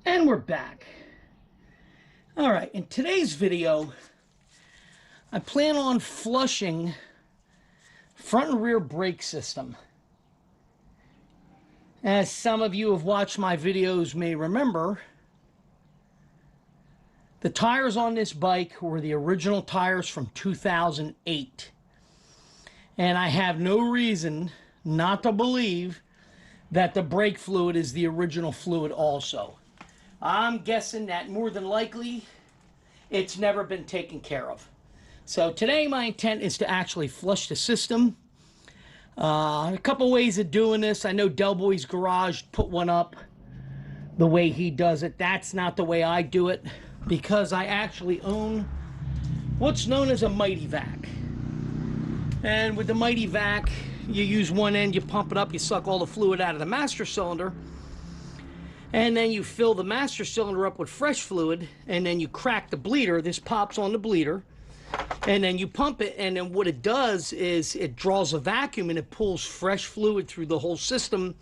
And we're back. All right, in today's video, I plan on flushing front and rear brake system. As some of you have watched my videos may remember, the tires on this bike were the original tires from 2008. And I have no reason not to believe that the brake fluid is the original fluid also. I'm guessing that more than likely it's never been taken care of. So today my intent is to actually flush the system. A couple ways of doing this. I know Del Boy's Garage put one up the way he does it. That's not the way I do it, because I actually own what's known as a mityvac. And with the mityvac, you use one end, you pump it up, you suck all the fluid out of the master cylinder, and then you fill the master cylinder up with fresh fluid, and then you crack the bleeder. This pops on the bleeder, and then you pump it, and then what it does is it draws a vacuum and it pulls fresh fluid through the whole system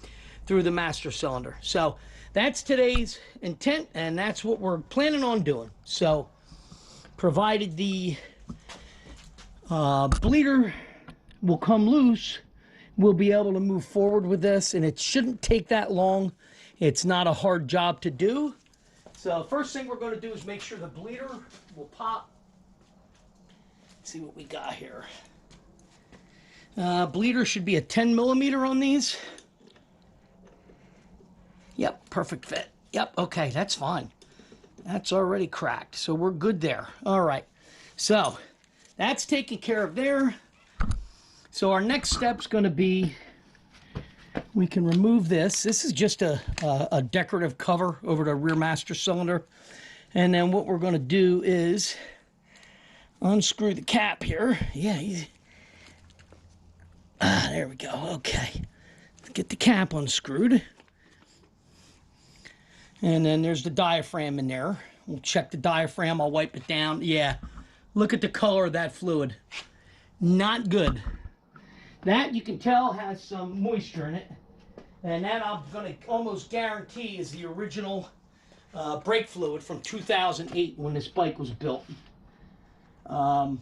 through the master cylinder. So that's today's intent, and that's what we're planning on doing. So provided the bleeder will come loose, we'll be able to move forward with this, and it shouldn't take that long. It's not a hard job to do. So first thing we're going to do is make sure the bleeder will pop. Let's see what we got here. Bleeder should be a 10 millimeter on these. Yep, perfect fit. Yep, okay, that's fine. That's already cracked, so we're good there. All right, so that's taken care of there. So our next step's going to be, we can remove this. This is just a decorative cover over the rear master cylinder. And then what we're going to do is unscrew the cap here. Yeah, there we go. Okay. Let's get the cap unscrewed. And then there's the diaphragm in there. We'll check the diaphragm. I'll wipe it down. Yeah, look at the color of that fluid. Not good. That, you can tell, has some moisture in it. And that, I'm going to almost guarantee, is the original brake fluid from 2008 when this bike was built. I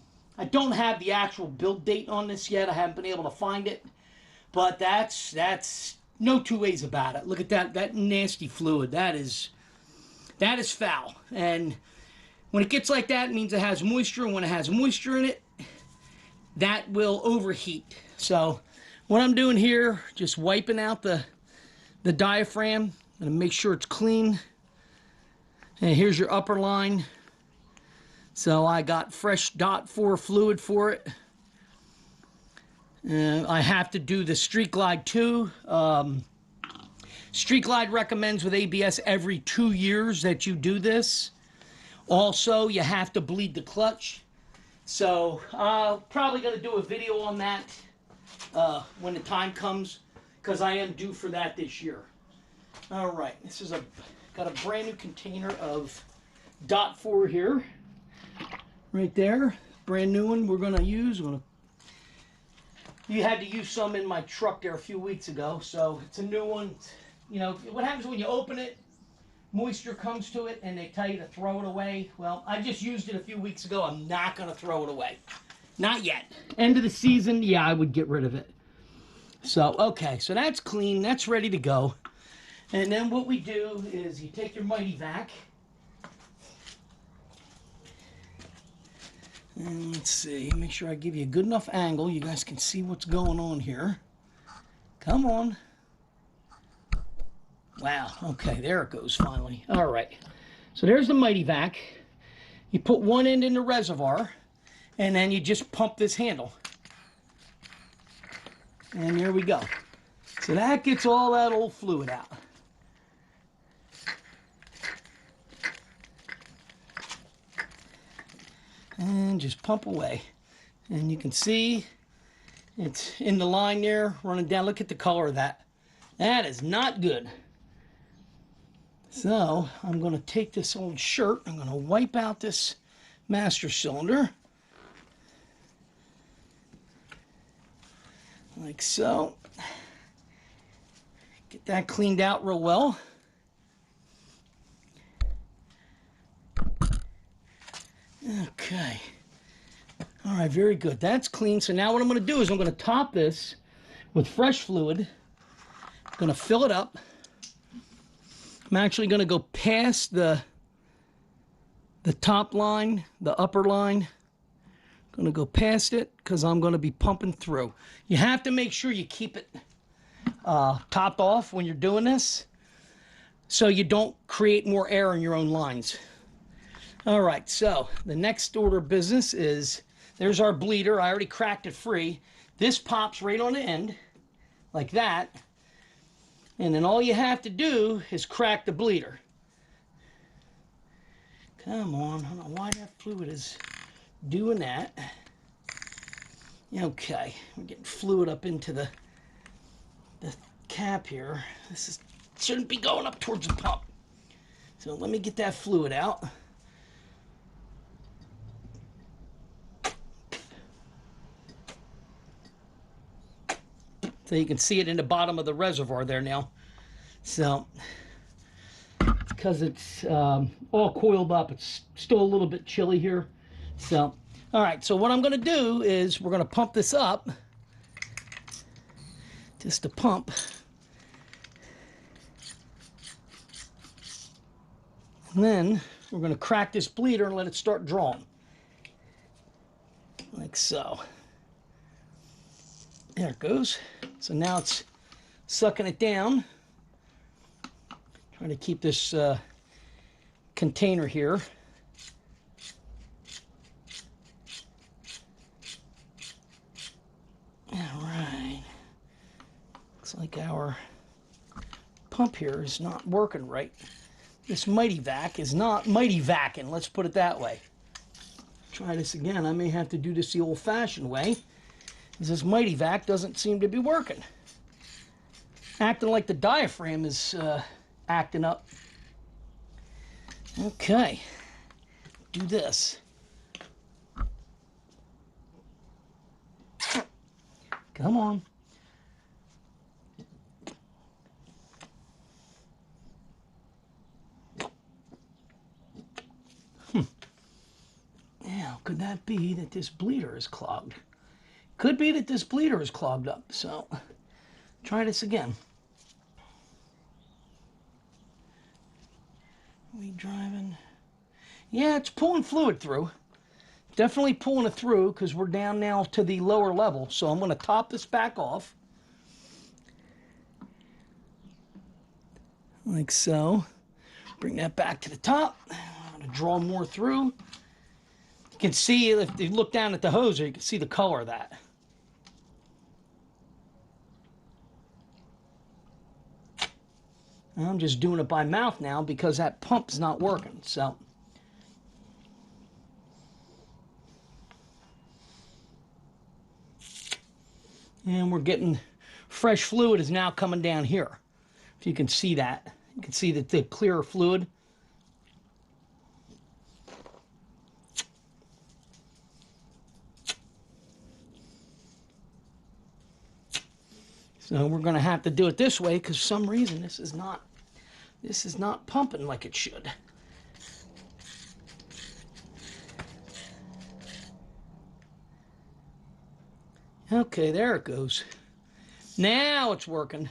don't have the actual build date on this yet. I haven't been able to find it. But that's no two ways about it. Look at that nasty fluid. That is foul. And when it gets like that, it means it has moisture. And when it has moisture in it, that will overheat. So what I'm doing here, just wiping out the diaphragm. I'm going to make sure it's clean. And here's your upper line. So I got fresh .4 fluid for it. I have to do the Street Glide too. Street Glide recommends with ABS every 2 years that you do this. Also, you have to bleed the clutch. So I'm probably going to do a video on that when the time comes, because I am due for that this year. All right, this is got a brand new container of .4 here, right there, brand new one. We're going to use. You had to use some in my truck there a few weeks ago, so it's a new one. You know what happens when you open it? Moisture comes to it, and they tell you to throw it away. Well, I just used it a few weeks ago. I'm not going to throw it away. Not yet. End of the season, yeah, I would get rid of it. So, okay, so that's clean. That's ready to go. And then what we do is you take your mityvac. And let's see, make sure I give you a good enough angle. You guys can see what's going on here. Come on. Wow, okay, there it goes finally. All right, so there's the mityvac. You put one end in the reservoir, and then you just pump this handle. And there we go. So that gets all that old fluid out. And just pump away. And you can see it's in the line there, running down. Look at the color of that. That is not good. So I'm going to take this old shirt. I'm going to wipe out this master cylinder. Like so. Get that cleaned out real well. Okay. All right, very good. That's clean. So now what I'm going to do is I'm going to top this with fresh fluid. I'm going to fill it up. I'm actually going to go past the top line, the upper line. I'm going to go past it because I'm going to be pumping through. You have to make sure you keep it topped off when you're doing this so you don't create more air in your own lines. All right, so the next order of business is, there's our bleeder. I already cracked it free. This pops right on the end, like that. And then all you have to do is crack the bleeder. Come on, I don't know why that fluid is doing that. Okay, we're getting fluid up into the cap here. This shouldn't be going up towards the pump. So let me get that fluid out. So you can see it in the bottom of the reservoir there now. So, because it's all coiled up, it's still a little bit chilly here. So, all right, so what I'm going to do is we're going to pump this up. Just to pump. And then we're going to crack this bleeder and let it start drawing. Like so. There it goes. So now it's sucking it down. Trying to keep this container here. All right. Looks like our pump here is not working right. This mityvac is not mityvacing, let's put it that way. Try this again. I may have to do this the old-fashioned way. This mityvac doesn't seem to be working. Acting like the diaphragm is acting up. Okay, do this. Come on. Now, could that be that this bleeder is clogged? Could be that this bleeder is clogged up, so try this again. Are we driving? Yeah, it's pulling fluid through. Definitely pulling it through because we're down now to the lower level. So I'm going to top this back off. Like so. Bring that back to the top. I'm going to draw more through. You can see, if you look down at the hose, you can see the color of that. I'm just doing it by mouth now because that pump's not working. So, and we're getting fresh fluid is now coming down here. If you can see that, you can see that the clearer fluid. So we're going to have to do it this way because for some reason this is not pumping like it should. Okay, there it goes. Now it's working.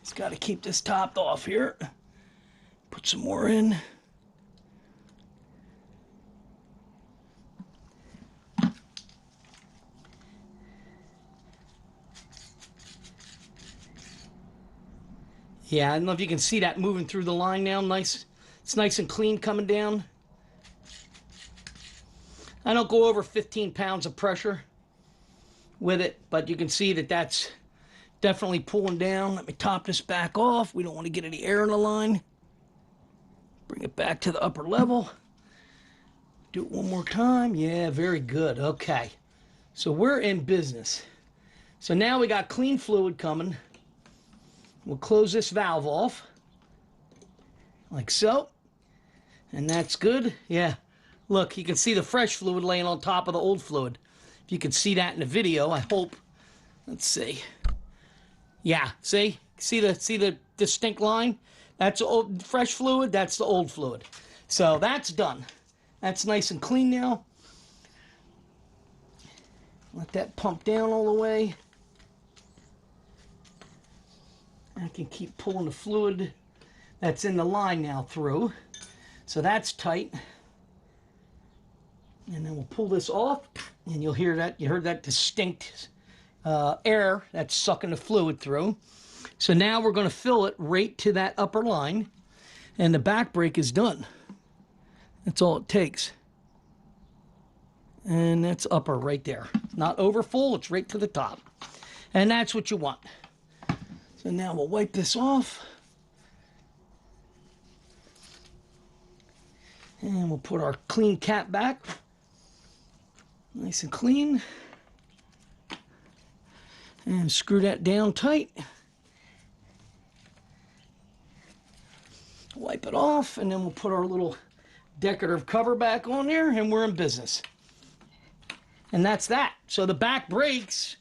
Just got to keep this topped off here. Put some more in. Yeah, I don't know if you can see that moving through the line now. Nice. It's nice and clean coming down. I don't go over 15 pounds of pressure with it, but you can see that that's definitely pulling down. Let me top this back off. We don't want to get any air in the line. Bring it back to the upper level. Do it one more time. Yeah, very good. Okay. So we're in business. So now we got clean fluid coming. We'll close this valve off, like so, and that's good. Yeah, look, you can see the fresh fluid laying on top of the old fluid. If you can see that in the video, I hope. Let's see. Yeah, see the distinct line? That's old fresh fluid, that's the old fluid. So that's done. That's nice and clean now. Let that pump down all the way. I can keep pulling the fluid that's in the line now through. So that's tight. And then we'll pull this off, and you'll hear that. You heard that distinct air that's sucking the fluid through. So now we're going to fill it right to that upper line, and the back brake is done. That's all it takes. And that's upper right there. Not over full, it's right to the top. And that's what you want. So now we'll wipe this off. And we'll put our clean cap back. Nice and clean. And screw that down tight. Wipe it off, and then we'll put our little decorative cover back on there, and we're in business. And that's that. So the back brakes,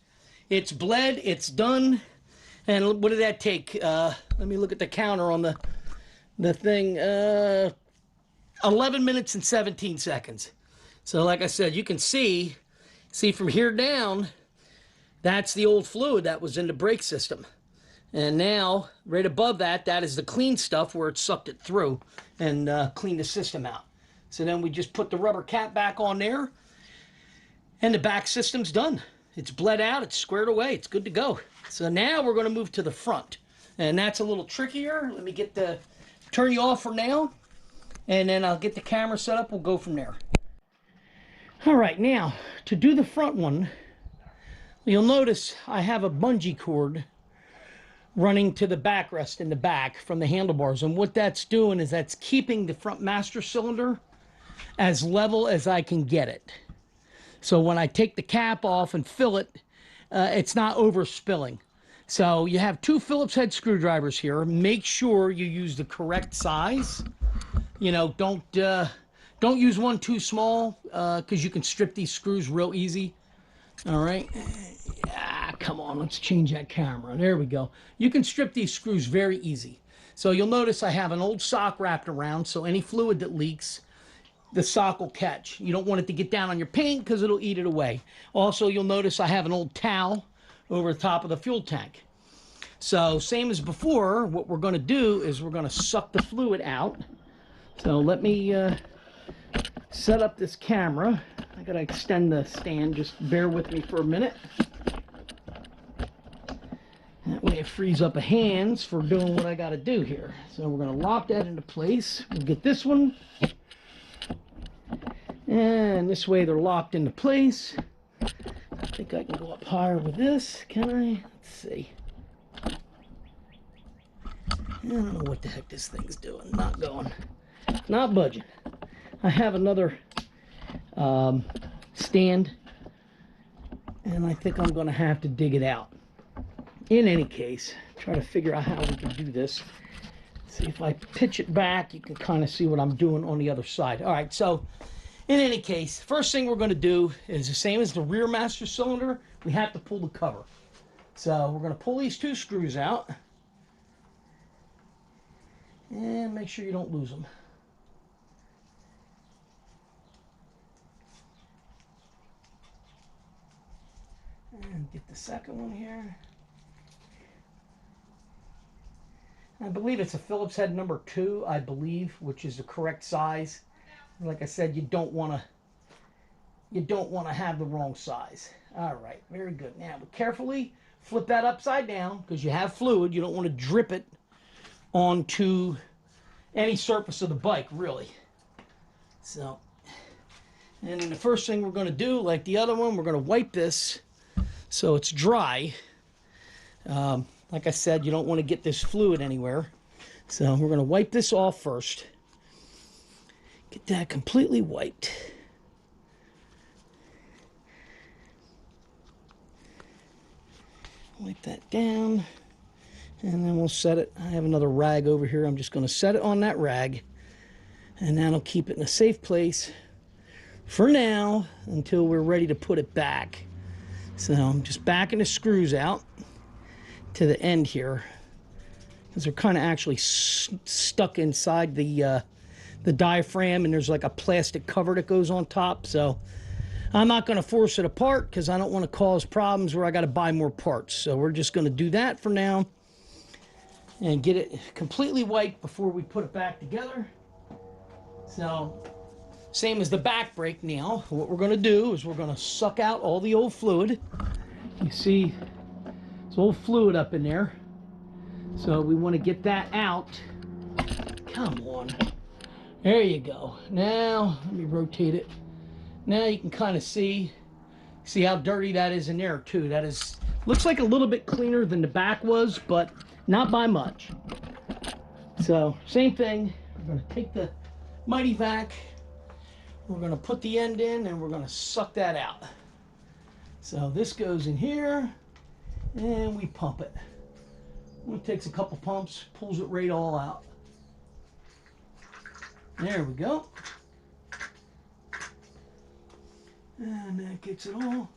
it's bled, it's done. And what did that take? Let me look at the counter on the thing. 11 minutes and 17 seconds. So like I said, you can see from here down, that's the old fluid that was in the brake system. And now, right above that, that is the clean stuff where it sucked it through and cleaned the system out. So then we just put the rubber cap back on there, and the back system's done. It's bled out, it's squared away, it's good to go. So now we're going to move to the front. And that's a little trickier. Let me turn you off for now, and then I'll get the camera set up. We'll go from there. All right, now, to do the front one, you'll notice I have a bungee cord running to the backrest in the back from the handlebars. And what that's doing is that's keeping the front master cylinder as level as I can get it. So when I take the cap off and fill it, it's not overspilling. So you have 2 Phillips head screwdrivers here. Make sure you use the correct size. You know, don't use one too small, because you can strip these screws real easy. All right. Ah, come on, let's change that camera. There we go. You can strip these screws very easy. So you'll notice I have an old sock wrapped around, so any fluid that leaks, the sock will catch. You don't want it to get down on your paint because it'll eat it away. Also, you'll notice I have an old towel over the top of the fuel tank. So same as before, what we're going to do is we're going to suck the fluid out. So let me set up this camera. I got to extend the stand. Just bear with me for a minute. That way it frees up a hands for doing what I got to do here. So we're going to lock that into place. We'll get this one. And this way they're locked into place. I think I can go up higher with this. Can I? Let's see. I don't know what the heck this thing's doing. Not going. Not budging. I have another stand, and I think I'm going to have to dig it out. In any case, try to figure out how we can do this. See, if I pitch it back, you can kind of see what I'm doing on the other side. All right, so in any case, first thing we're going to do is the same as the rear master cylinder. We have to pull the cover. So we're going to pull these 2 screws out, and make sure you don't lose them. And get the second one here. I believe it's a Phillips head number 2, I believe, which is the correct size. Like I said, you don't want to have the wrong size. All right, very good. Now, but carefully flip that upside down because you have fluid. You don't want to drip it onto any surface of the bike, really. So, and then the first thing we're going to do, like the other one, we're going to wipe this so it's dry. Like I said, you don't want to get this fluid anywhere. So we're going to wipe this off first. Get that completely wiped. Wipe that down. And then we'll set it. I have another rag over here. I'm just going to set it on that rag. And that'll keep it in a safe place for now until we're ready to put it back. So I'm just backing the screws out to the end here, because they're kind of actually stuck inside the the diaphragm, and there's like a plastic cover that goes on top. So I'm not going to force it apart because I don't want to cause problems where I got to buy more parts. So we're just going to do that for now and get it completely wiped before we put it back together. So same as the back brake now, what we're going to do is we're going to suck out all the old fluid. You see there's old fluid up in there. So we want to get that out. Come on. There you go. Now, let me rotate it. Now you can kind of see how dirty that is in there too. That is, looks like a little bit cleaner than the back was, but not by much. So, same thing. We're going to take the mityvac. We're going to put the end in and we're going to suck that out. So this goes in here and we pump it. It takes a couple pumps, pulls it right all out. There we go. And that gets it all.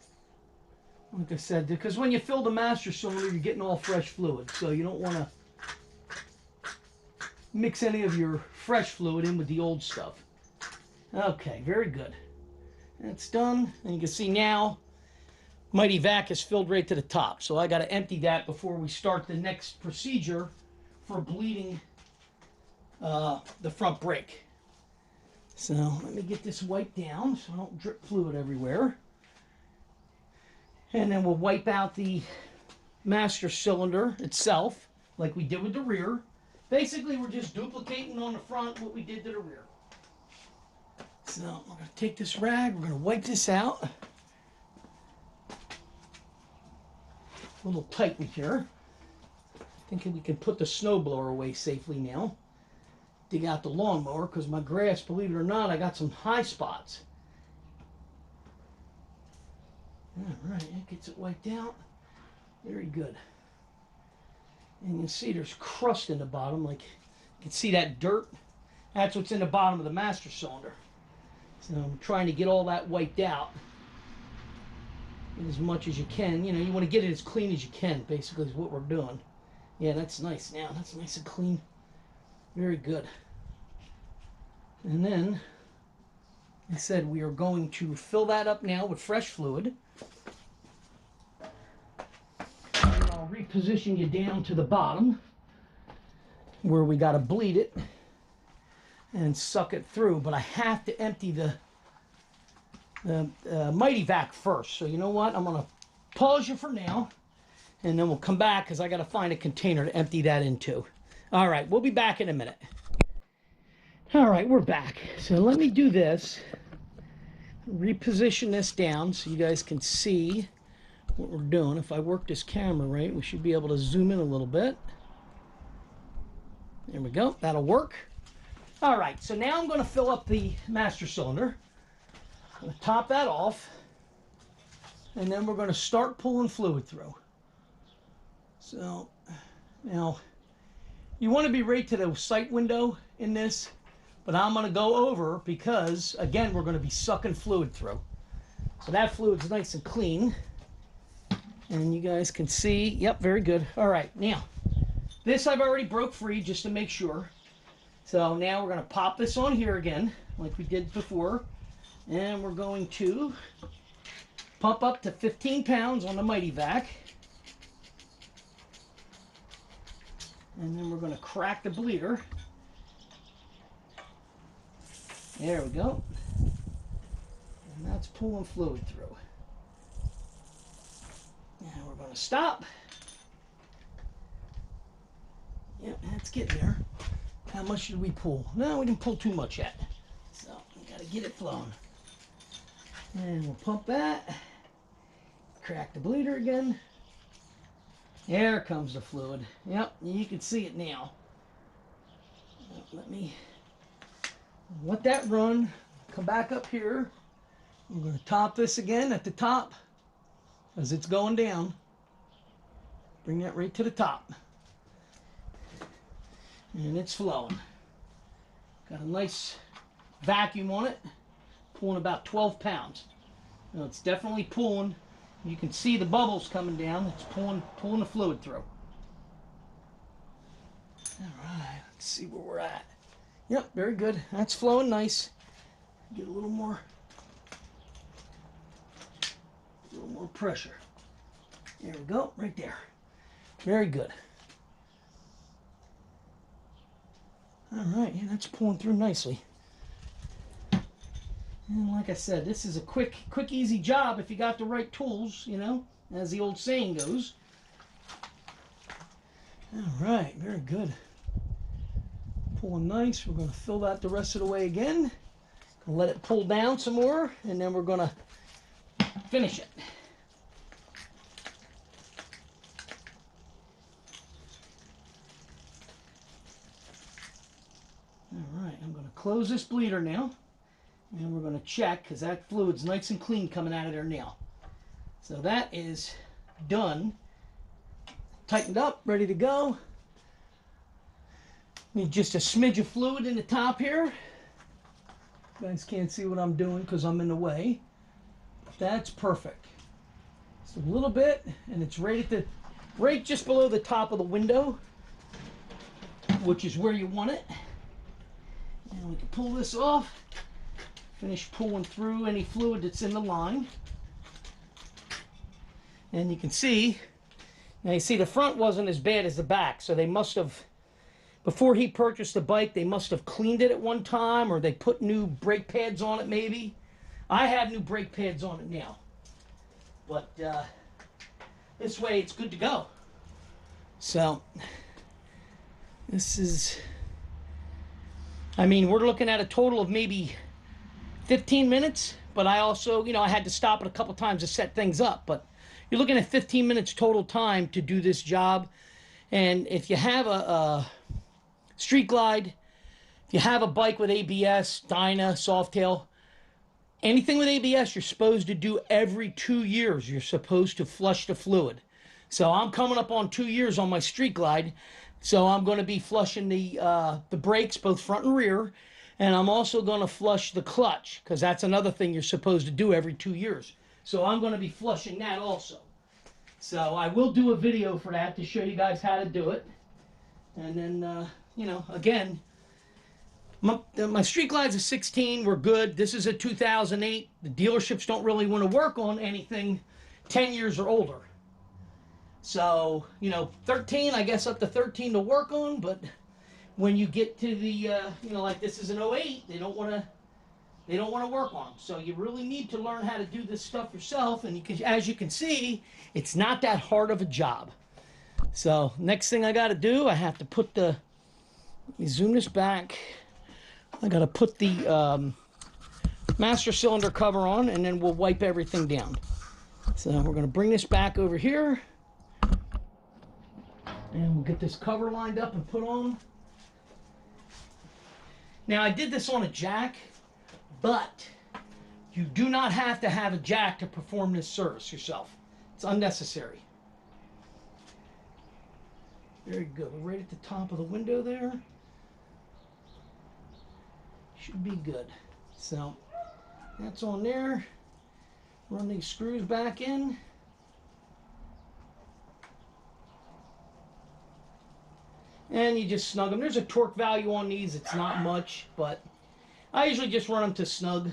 Like I said, because when you fill the master cylinder, you're getting all fresh fluid. So you don't want to mix any of your fresh fluid in with the old stuff. Okay, very good. That's done. And you can see now, mityvac is filled right to the top. So I got to empty that before we start the next procedure for bleeding the front brake. So let me get this wiped down so I don't drip fluid everywhere. And then we'll wipe out the master cylinder itself like we did with the rear. Basically, we're just duplicating on the front what we did to the rear. So we're going to take this rag, we're going to wipe this out. A little tight in here. Thinking we can put the snowblower away safely now. Dig out the lawnmower because my grass, believe it or not, I got some high spots. Alright, that gets it wiped out. Very good. And you can see there's crust in the bottom, like you can see that dirt. That's what's in the bottom of the master cylinder. So I'm trying to get all that wiped out as much as you can. You know, you want to get it as clean as you can, basically, is what we're doing. Yeah, that's nice now. That's nice and clean. Very good. And then, I said we are going to fill that up now with fresh fluid. And I'll reposition you down to the bottom where we got to bleed it and suck it through. But I have to empty the mityvac first. So you know what? I'm going to pause you for now. And then we'll come back because I got to find a container to empty that into. All right, we'll be back in a minute. All right, we're back. So let me do this. Reposition this down so you guys can see what we're doing. If I work this camera right, we should be able to zoom in a little bit. There we go. That'll work. All right, so now I'm going to fill up the master cylinder. I'm going to top that off. And then we're going to start pulling fluid through. So now you want to be right to the sight window in this, but I'm going to go over because again we're going to be sucking fluid through. So that fluid's nice and clean, and you guys can see. Yep, very good. All right, now this I've already broke free just to make sure. So now we're going to pop this on here again like we did before, and we're going to pump up to 15 pounds on the mityvac. And then we're going to crack the bleeder. There we go. And that's pulling fluid through. Now we're going to stop. Yep, that's getting there. How much did we pull? No, we didn't pull too much yet. So we got to get it flowing. And we'll pump that. Crack the bleeder again. There comes the fluid. Yep, you can see it now. Let me let that run. Come back up here. I'm going to top this again at the top as it's going down. Bring that right to the top. And it's flowing. Got a nice vacuum on it. Pulling about 12 pounds. Now it's definitely pulling. You can see the bubbles coming down. It's pulling the fluid through. All right, let's see where we're at. Yep, very good. That's flowing nice. Get a little more pressure. There we go, right there. Very good. All right, yeah, that's pulling through nicely. And like I said, this is a quick, easy job if you got the right tools, you know, as the old saying goes. All right, very good. Pulling nice. We're going to fill that the rest of the way again. Let it pull down some more, and then we're going to finish it. All right, I'm going to close this bleeder now, and we're going to check because that fluid's nice and clean coming out of there now. So that is done. Tightened up, ready to go. Need just a smidge of fluid in the top here. You guys can't see what I'm doing because I'm in the way. That's perfect. Just a little bit, and it's right just below the top of the window, which is where you want it. And we can pull this off. Finish pulling through any fluid that's in the line. And you can see, now you see the front wasn't as bad as the back, so they must have, before he purchased the bike, they must have cleaned it at one time, or they put new brake pads on it maybe. I have new brake pads on it now. But this way it's good to go. So, this is, I mean, we're looking at a total of maybe 15 minutes, but I also, you know, I had to stop it a couple times to set things up, but you're looking at 15 minutes total time to do this job. And if you have a Street Glide, if you have a bike with ABS, Dyna, Softail, anything with ABS, you're supposed to do every 2 years. You're supposed to flush the fluid. So I'm coming up on 2 years on my Street Glide, so I'm going to be flushing the brakes, both front and rear, and I'm also going to flush the clutch, because that's another thing you're supposed to do every 2 years. So I'm going to be flushing that also. So I will do a video for that to show you guys how to do it. And then, you know, again, my Street Glide's a 16. We're good. This is a 2008. The dealerships don't really want to work on anything 10 years or older. So, you know, 13, I guess up to 13 to work on. But when you get to the, you know, like this is an 08, they don't want to work on them. So you really need to learn how to do this stuff yourself. And you can, as you can see, it's not that hard of a job. So next thing I got to do, I have to put the, let me zoom this back. I got to put the master cylinder cover on, and then we'll wipe everything down. So we're going to bring this back over here, and we'll get this cover lined up and put on. Now I did this on a jack, but you do not have to have a jack to perform this service yourself. It's unnecessary. Very good. We're right at the top of the window there. Should be good. So that's on there. Run these screws back in. And you just snug them. There's a torque value on these. It's not much, but I usually just run them to snug.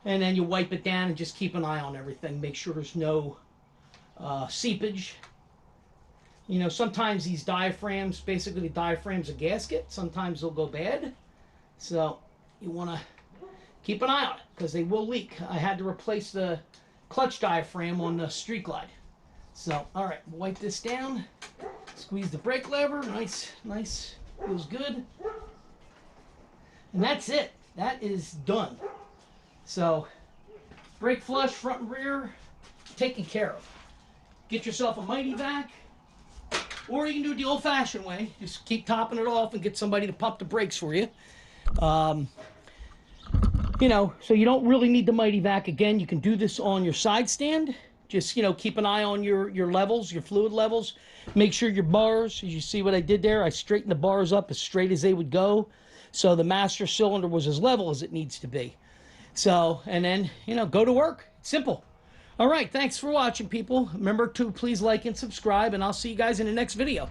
And then you wipe it down and just keep an eye on everything. Make sure there's no seepage. You know, sometimes these diaphragms, basically the diaphragm's a gasket. Sometimes they'll go bad. So you want to keep an eye on it because they will leak. I had to replace the clutch diaphragm on the Street Glide. So, all right, wipe this down. Squeeze the brake lever. Nice, nice. Feels good. And that's it. That is done. So, brake flush, front and rear, taken care of. Get yourself a mityvac. Or you can do it the old-fashioned way. Just keep topping it off and get somebody to pump the brakes for you. You know, so you don't really need the mityvac. Again, you can do this on your side stand. Just, you know, keep an eye on your levels, your fluid levels. Make sure your bars, as you see what I did there, I straightened the bars up as straight as they would go. So the master cylinder was as level as it needs to be. So, and then, you know, go to work. It's simple. All right, thanks for watching, people. Remember to please like and subscribe, and I'll see you guys in the next video.